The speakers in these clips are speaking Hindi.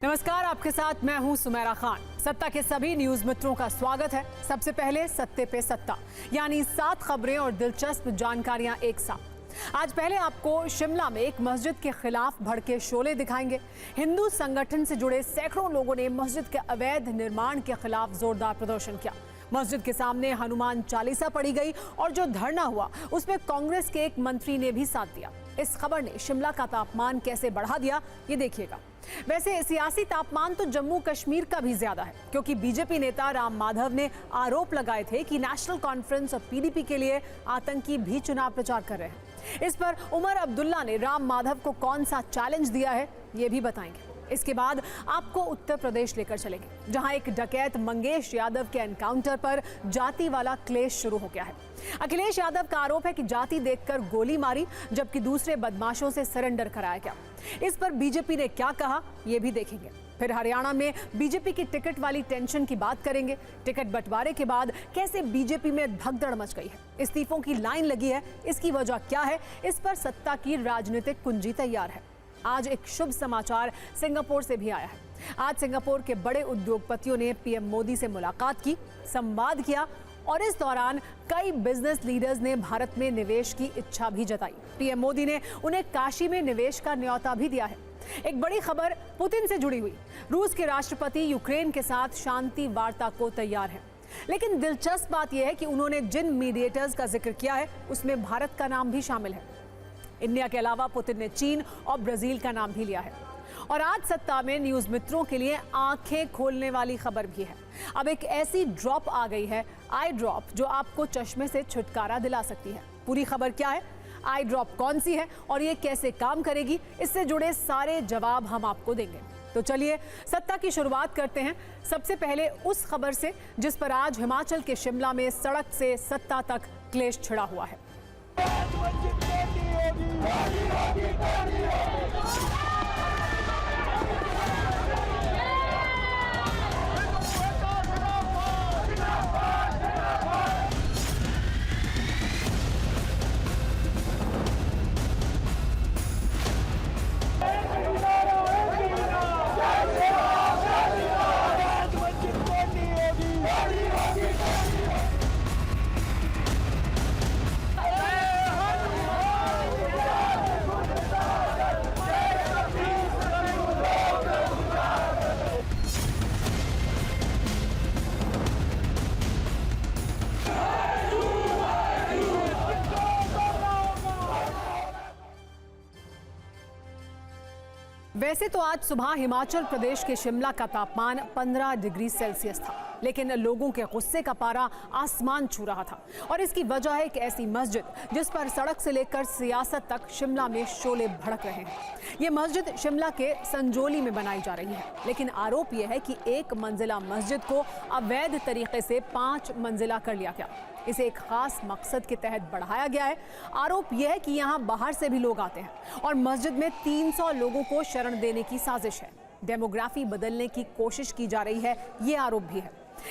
नमस्कार, आपके साथ मैं हूं सुमेरा खान। सत्ता के सभी न्यूज मित्रों का स्वागत है। सबसे पहले सत्ते पे सत्ता, यानी 7 खबरें और दिलचस्प जानकारियां एक साथ। आज पहले आपको शिमला में एक मस्जिद के खिलाफ भड़के शोले दिखाएंगे। हिंदू संगठन से जुड़े सैकड़ों लोगों ने मस्जिद के अवैध निर्माण के खिलाफ जोरदार प्रदर्शन किया। मस्जिद के सामने हनुमान चालीसा पढ़ी गई और जो धरना हुआ उसमें कांग्रेस के एक मंत्री ने भी साथ दिया। इस खबर ने शिमला का तापमान कैसे बढ़ा दिया, ये देखिएगा। वैसे सियासी तापमान तो जम्मू कश्मीर का भी ज्यादा है, क्योंकि बीजेपी नेता राम माधव ने आरोप लगाए थे कि नेशनल कॉन्फ्रेंस और पीडीपी के लिए आतंकी भी चुनाव प्रचार कर रहे हैं। इस पर उमर अब्दुल्ला ने राम माधव को कौन सा चैलेंज दिया है, ये भी बताएंगे। इसके बाद आपको उत्तर प्रदेश लेकर चलेंगे, जहां एक डकैत मंगेश यादव के एनकाउंटर पर जाति वाला क्लेश शुरू हो गया है। अखिलेश यादव का आरोप है कि जाति देखकर गोली मारी, जबकि दूसरे बदमाशों से सरेंडर कराया गया। इस पर बीजेपी ने क्या कहा, ये भी देखेंगे। फिर हरियाणा में बीजेपी की टिकट वाली टेंशन की बात करेंगे। टिकट बंटवारे के बाद कैसे बीजेपी में भगदड़ मच गई है, इस्तीफों की लाइन लगी है, इसकी वजह क्या है, इस पर सत्ता की राजनीतिक कुंजी तैयार है। आज एक शुभ समाचार सिंगापुर से भी आया है। आज सिंगापुर के बड़े उद्योगपतियों ने पीएम मोदी से मुलाकात की, संवाद किया और इस दौरान कई बिजनेस लीडर्स ने भारत में निवेश की इच्छा भी जताई। पीएम मोदी ने उन्हें काशी में निवेश का न्योता भी दिया है। एक बड़ी खबर पुतिन से जुड़ी हुई। रूस के राष्ट्रपति यूक्रेन के साथ शांति वार्ता को तैयार है, लेकिन दिलचस्प बात यह है कि उन्होंने जिन मीडिएटर्स का जिक्र किया है उसमें भारत का नाम भी शामिल है। इंडिया के अलावा पुतिन ने चीन और ब्राजील का नाम भी लिया है। और आज सत्ता में न्यूज मित्रों के लिए आंखें खोलने वाली खबर भी है। अब एक ऐसी ड्रॉप आ गई है, आई ड्रॉप, जो आपको चश्मे से छुटकारा दिला सकती है। पूरी खबर क्या है, आई ड्रॉप कौन सी है और ये कैसे काम करेगी, इससे जुड़े सारे जवाब हम आपको देंगे। तो चलिए सत्ता की शुरुआत करते हैं। सबसे पहले उस खबर से जिस पर आज हिमाचल के शिमला में सड़क से सत्ता तक क्लेश छिड़ा हुआ है। वैसे तो आज सुबह हिमाचल प्रदेश के शिमला का तापमान 15 डिग्री सेल्सियस था, लेकिन लोगों के गुस्से का पारा आसमान छू रहा था। और इसकी वजह है एक ऐसी मस्जिद जिस पर सड़क से लेकर सियासत तक शिमला में शोले भड़क रहे हैं। ये मस्जिद शिमला के संजोली में बनाई जा रही है, लेकिन आरोप यह है कि एक मंजिला मस्जिद को अवैध तरीके से 5 मंजिला कर लिया गया। इसे एक खास मकसद के तहत बढ़ाया गया है। आरोप यह है कि यहाँ बाहर से भी लोग आते हैं और मस्जिद में 300 लोगों को शरण देने की साजिश है। डेमोग्राफी बदलने की कोशिश की जा रही है, ये आरोप भी है।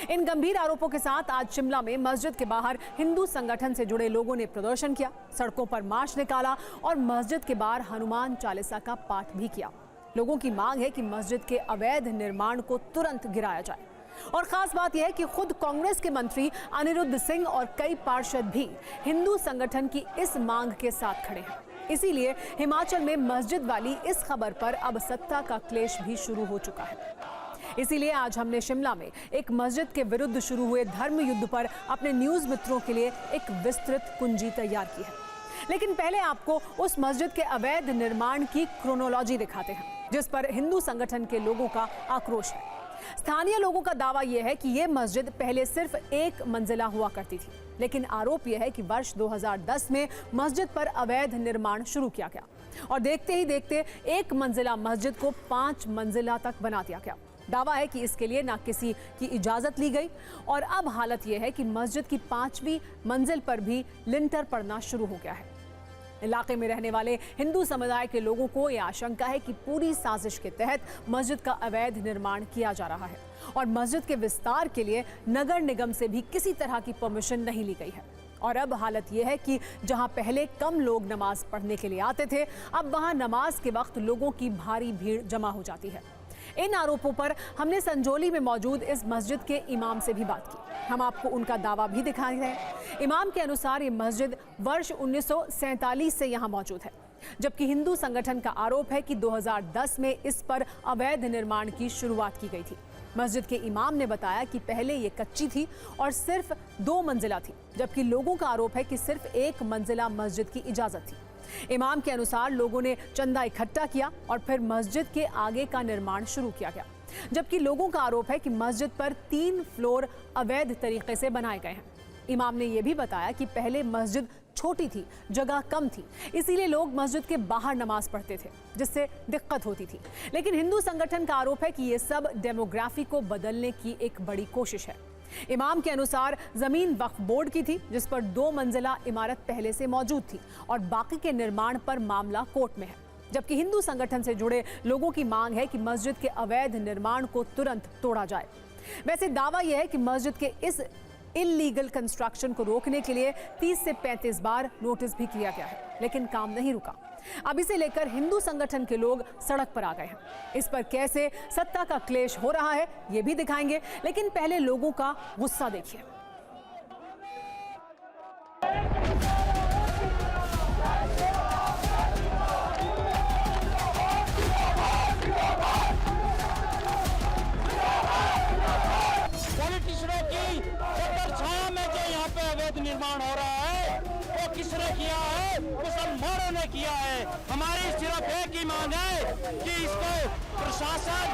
इन गंभीर आरोपों के साथ आज शिमला में मस्जिद के बाहर हिंदू संगठन से जुड़े लोगों ने प्रदर्शन किया, सड़कों पर मार्च निकाला और मस्जिद के बाहर हनुमान चालीसा का पाठ भी किया। लोगों की मांग है कि मस्जिद के अवैध निर्माण को तुरंत गिराया जाए। और खास बात यह है कि खुद कांग्रेस के मंत्री अनिरुद्ध सिंह और कई पार्षद भी हिंदू संगठन की इस मांग के साथ खड़े हैं। इसीलिए हिमाचल में मस्जिद वाली इस खबर पर अब सत्ता का क्लेश भी शुरू हो चुका है। इसीलिए आज हमने शिमला में एक मस्जिद के विरुद्ध शुरू हुए धर्म युद्ध पर अपने न्यूज मित्रों के लिए एक विस्तृत कुंजी तैयार की है। लेकिन पहले आपको उस मस्जिद के अवैध निर्माण की क्रोनोलॉजी दिखाते हैं, जिस पर हिंदू संगठन के लोगों का आक्रोश है। स्थानीय लोगों का दावा यह है कि यह मस्जिद पहले सिर्फ 1 मंजिला हुआ करती थी, लेकिन आरोप यह है कि वर्ष 2010 में मस्जिद पर अवैध निर्माण शुरू किया गया और देखते ही देखते 1 मंजिला मस्जिद को 5 मंजिला तक बना दिया गया। दावा है कि इसके लिए ना किसी की इजाजत ली गई और अब हालत यह है कि मस्जिद की 5वीं मंजिल पर भी लिंटर पड़ना शुरू हो गया है। इलाके में रहने वाले हिंदू समुदाय के लोगों को यह आशंका है कि पूरी साजिश के तहत मस्जिद का अवैध निर्माण किया जा रहा है और मस्जिद के विस्तार के लिए नगर निगम से भी किसी तरह की परमिशन नहीं ली गई है। और अब हालत यह है कि जहां पहले कम लोग नमाज पढ़ने के लिए आते थे, अब वहां नमाज के वक्त लोगों की भारी भीड़ जमा हो जाती है। इन आरोपों पर हमने संजौली में मौजूद इस मस्जिद के इमाम से भी बात की। हम आपको उनका दावा भी दिखा रहे हैं। इमाम के अनुसार ये मस्जिद वर्ष 1947 से यहाँ मौजूद है, जबकि हिंदू संगठन का आरोप है कि 2010 में इस पर अवैध निर्माण की शुरुआत की गई थी। मस्जिद के इमाम ने बताया कि पहले ये कच्ची थी और सिर्फ 2 मंजिला थी, जबकि लोगों का आरोप है कि सिर्फ 1 मंजिला मस्जिद की इजाजत थी। इमाम के अनुसार लोगों ने चंदा इकट्ठा किया और फिर मस्जिद के आगे का निर्माण शुरू किया गया, जबकि लोगों का आरोप है कि मस्जिद पर 3 फ्लोर अवैध तरीके से बनाए गए हैं। इमाम ने यह भी बताया कि पहले मस्जिद छोटी थी, जगह कम थी, इसीलिए लोग मस्जिद के बाहर नमाज पढ़ते थे, जिससे दिक्कत होती थी। लेकिन हिंदू संगठन का आरोप है कि ये सब डेमोग्राफी को बदलने की एक बड़ी कोशिश है। इमाम के अनुसार जमीन वक्फ बोर्ड की थी, जिस पर 2 मंजिला इमारत पहले से मौजूद थी और बाकी के निर्माण पर मामला कोर्ट में है, जबकि हिंदू संगठन से जुड़े लोगों की मांग है कि मस्जिद के अवैध निर्माण को तुरंत तोड़ा जाए। वैसे दावा यह है कि मस्जिद के इस इल्लीगल कंस्ट्रक्शन को रोकने के लिए 30 से 35 बार नोटिस भी किया गया है, लेकिन काम नहीं रुका। अब इसे लेकर हिंदू संगठन के लोग सड़क पर आ गए हैं। इस पर कैसे सत्ता का क्लेश हो रहा है ये भी दिखाएंगे, लेकिन पहले लोगों का गुस्सा देखिए। पॉलिटिशियनों की छत्रछाया में जो यहाँ पे अवैध निर्माण हो रहा है वो किसने किया है? मुसलमानों ने किया है। हमारी सिर्फ एक ही मांग है कि इसको प्रशासन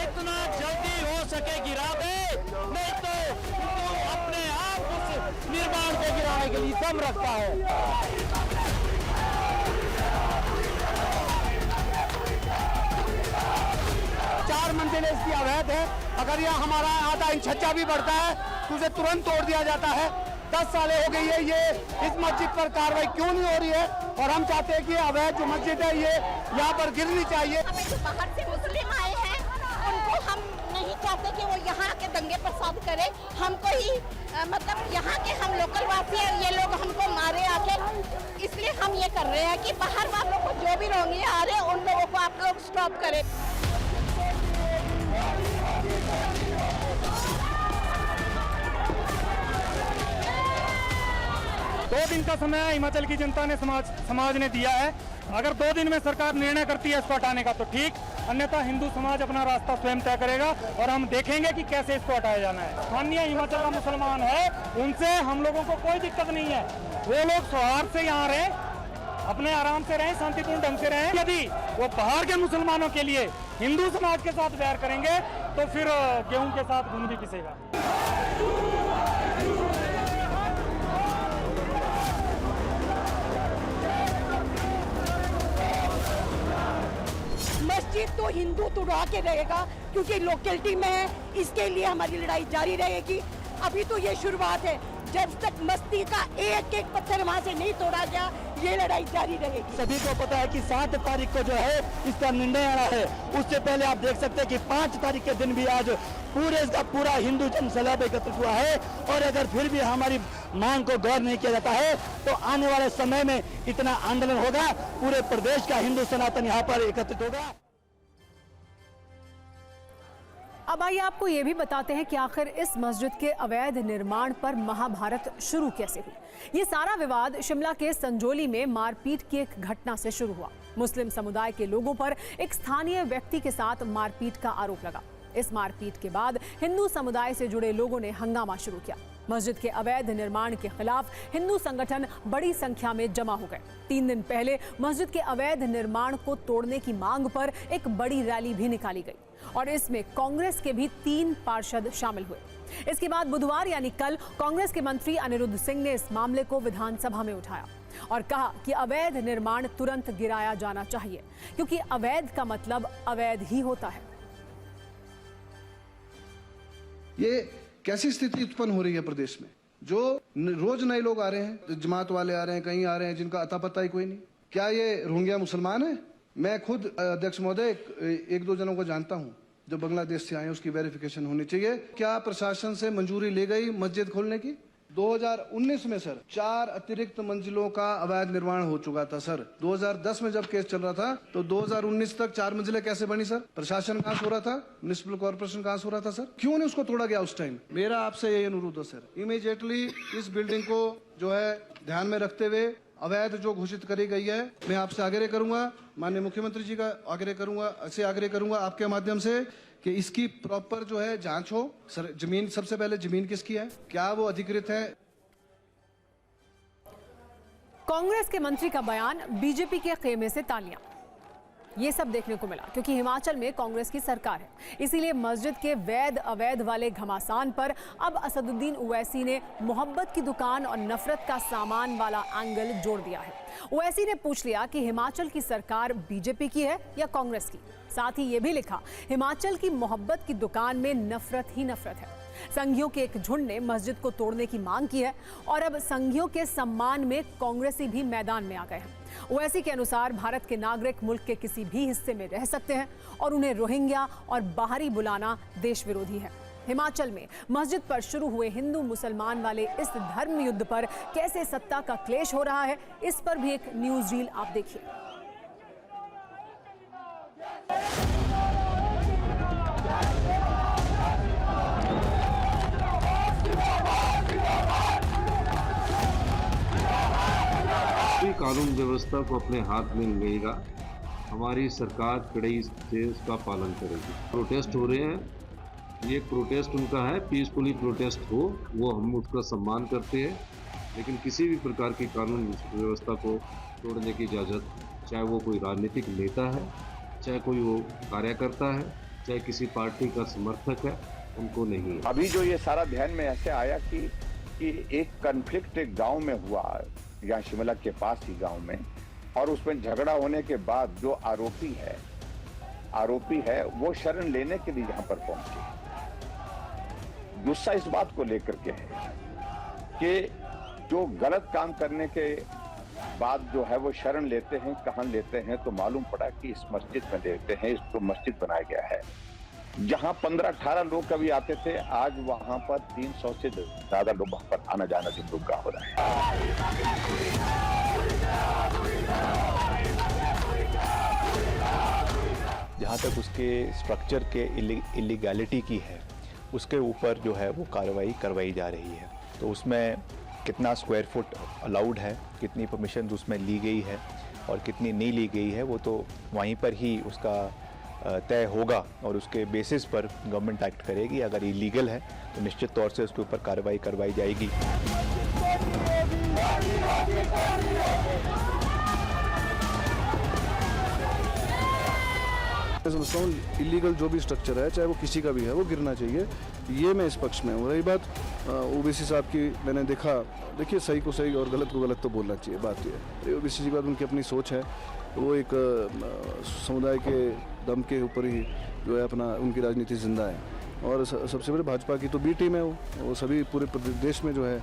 इतना जल्दी हो सके गिरा दे, नहीं तो अपने आप उस निर्माण को गिराने के लिए दम रखता है। 4 मंजिलें इसकी अवैध है। अगर यह हमारा आधा इंच छज्जा भी बढ़ता है तो उसे तुरंत तोड़ दिया जाता है। 10 सालें हो गई है, ये इस मस्जिद पर कार्रवाई क्यों नहीं हो रही है? और हम चाहते हैं कि अवैध जो मस्जिद है ये यहाँ पर गिरनी चाहिए। हमें जो बाहर से मुस्लिम आए हैं उनको हम नहीं चाहते कि वो यहाँ के दंगे फसाद करें। हमको ही मतलब यहाँ के हम लोकल वासी हैं, ये लोग हमको मारे आके, इसलिए हम ये कर रहे हैं कि बाहर वालों को जो भी रोंगे आ रहे उन लोगों को आप लोग स्टॉप करें। 2 दिन का समय हिमाचल की जनता ने समाज ने दिया है। अगर 2 दिन में सरकार निर्णय करती है इसको हटाने का तो ठीक, अन्यथा हिंदू समाज अपना रास्ता स्वयं तय करेगा और हम देखेंगे कि कैसे इसको हटाया जाना है। स्थानीय हिमाचल का मुसलमान है, उनसे हम लोगों को कोई दिक्कत नहीं है। वो लोग सौहार्द से यहाँ रहें, अपने आराम से रहें, शांतिपूर्ण ढंग से रहें। यदि वो बाहर के मुसलमानों के लिए हिंदू समाज के साथ बैर करेंगे तो फिर गेहूं के साथ घुन भी पिसेगा। मस्जिद तो हिंदू तुड़ा के रहेगा क्योंकि लोकेलिटी में है, इसके लिए हमारी लड़ाई जारी रहेगी। अभी तो ये शुरुआत है, जब तक मस्जिद का एक पत्थर वहाँ से नहीं तोड़ा गया ये लड़ाई जारी रहेगी। सभी को पता है कि 7 तारीख को जो है इसका निर्णय आना है। उससे पहले आप देख सकते हैं कि 5 तारीख के दिन भी आज पूरा हिंदू जन सैलाब एकत्रित हुआ है। और अगर फिर भी हमारी मांग को गौर नहीं किया जाता है तो आने वाले समय में इतना आंदोलन होगा, पूरे प्रदेश का हिंदू सनातन यहाँ पर एकत्रित होगा। अब आइए आपको ये भी बताते हैं कि आखिर इस मस्जिद के अवैध निर्माण पर महाभारत शुरू कैसे हुई। ये सारा विवाद शिमला के संजौली में मारपीट की एक घटना से शुरू हुआ। मुस्लिम समुदाय के लोगों पर एक स्थानीय व्यक्ति के साथ मारपीट का आरोप लगा। इस मारपीट के बाद हिंदू समुदाय से जुड़े लोगों ने हंगामा शुरू किया। मस्जिद के अवैध निर्माण के खिलाफ हिंदू संगठन बड़ी संख्या में जमा हो गए। 3 दिन पहले मस्जिद के अवैध निर्माण को तोड़ने की मांग पर एक बड़ी रैली भी निकाली गई और इसमें कांग्रेस के भी 3 पार्षद शामिल हुए। इसके बाद बुधवार यानी कल कांग्रेस के मंत्री अनिरुद्ध सिंह ने इस मामले को विधानसभा में उठाया और कहा कि अवैध निर्माण तुरंत गिराया जाना चाहिए, क्योंकि अवैध का मतलब अवैध ही होता है। ये कैसी स्थिति उत्पन्न हो रही है प्रदेश में? जो रोज नए लोग आ रहे हैं, जमात वाले आ रहे हैं, कहीं आ रहे हैं जिनका अता पता ही कोई नहीं। क्या ये रोहिंग्या मुसलमान है? मैं खुद अध्यक्ष महोदय 1-2 जनों को जानता हूं जो बांग्लादेश से आए हैं, उसकी वेरिफिकेशन होनी चाहिए। क्या प्रशासन से मंजूरी ले गई मस्जिद खोलने की? 2019 में सर 4 अतिरिक्त मंजिलों का अवैध निर्माण हो चुका था सर। 2010 में जब केस चल रहा था तो 2019 तक 4 मंजिलें कैसे बनी सर? प्रशासन कहाँ सो रहा था? म्युनिसिपल कॉर्पोरेशन कहाँ सो रहा था सर? क्यों नहीं उसको तोड़ा गया उस टाइम? मेरा आपसे यही अनुरोध है सर, इमीडिएटली इस बिल्डिंग को जो है ध्यान में रखते हुए अवैध जो घोषित करी गई है, मैं आपसे आग्रह करूंगा, माननीय मुख्यमंत्री जी का आग्रह करूंगा आपके माध्यम से कि इसकी प्रॉपर जो है जांच हो। सर जमीन, सबसे पहले जमीन किसकी है, क्या वो अधिकृत है? कांग्रेस के मंत्री का बयान, बीजेपी के खेमे से तालियां। ये सब देखने को मिला क्योंकि हिमाचल में कांग्रेस की सरकार है, इसीलिए मस्जिद के वैध अवैध वाले घमासान पर अब असदुद्दीन ओवैसी ने मोहब्बत की दुकान और नफरत का सामान वाला एंगल जोड़ दिया है। ओवैसी ने पूछ लिया कि हिमाचल की सरकार बीजेपी की है या कांग्रेस की। साथ ही ये भी लिखा, हिमाचल की मोहब्बत की दुकान में नफरत ही नफरत है। संघियों के एक झुंड ने मस्जिद को तोड़ने की मांग की है और अब संघियों के सम्मान में कांग्रेसी भी मैदान में आ गए हैं। ओवैसी के अनुसार भारत के नागरिक मुल्क के किसी भी हिस्से में रह सकते हैं और उन्हें रोहिंग्या और बाहरी बुलाना देश विरोधी है। हिमाचल में मस्जिद पर शुरू हुए हिंदू मुसलमान वाले इस धर्म युद्ध पर कैसे सत्ता का क्लेश हो रहा है, इस पर भी एक न्यूज रील आप देखिए। कानून व्यवस्था को अपने हाथ में लेगा, हमारी सरकार कड़ाई से उसका पालन करेगी। प्रोटेस्ट हो रहे हैं, ये प्रोटेस्ट उनका है, पीसफुली प्रोटेस्ट हो, वो हम उसका सम्मान करते हैं, लेकिन किसी भी प्रकार की कानून व्यवस्था को तोड़ने की इजाज़त, चाहे वो कोई राजनीतिक नेता है, चाहे कोई वो कार्यकर्ता है, चाहे किसी पार्टी का समर्थक है, उनको नहीं है। अभी जो ये सारा ध्यान में ऐसे आया कि एक कन्फ्लिक्ट एक गांव में हुआ, यहाँ शिमला के पास ही गांव में, और उसमें झगड़ा होने के बाद जो आरोपी है वो शरण लेने के लिए यहाँ पर पहुंचे। गुस्सा इस बात को लेकर के है कि जो गलत काम करने के बाद जो है वो शरण लेते हैं, कहाँ लेते हैं, तो मालूम पड़ा कि इस मस्जिद में लेते हैं। इसको मस्जिद बनाया गया है जहां 15-18 लोग कभी आते थे, आज वहां पर 300 से ज्यादा लोग वहां पर आना जाना जुमरुक का हो रहा है। जहां तक उसके स्ट्रक्चर के इलीगैलिटी की है, उसके ऊपर जो है वो कार्रवाई करवाई जा रही है। तो उसमें कितना स्क्वायर फुट अलाउड है, कितनी परमिशन उसमें ली गई है और कितनी नहीं ली गई है, वो तो वहीं पर ही उसका तय होगा और उसके बेसिस पर गवर्नमेंट एक्ट करेगी। अगर इलीगल है तो निश्चित तौर से उसके ऊपर कार्रवाई करवाई जाएगी। मैं समझता हूँ इलीगल जो भी स्ट्रक्चर है, चाहे वो किसी का भी है, वो गिरना चाहिए। ये मैं इस पक्ष में हूँ। रही बात ओबीसी साहब की, मैंने देखिए सही को सही और गलत को गलत तो बोलना चाहिए। बात ये है, ओबीसी की बात उनकी अपनी सोच है, वो एक समुदाय के दम के ऊपर ही जो है अपना उनकी राजनीति जिंदा है। और सबसे बड़े भाजपा की तो बी टीम है, वो सभी पूरे देश में जो है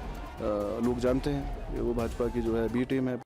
लोग जानते हैं, वो भाजपा की जो है बी टीम है।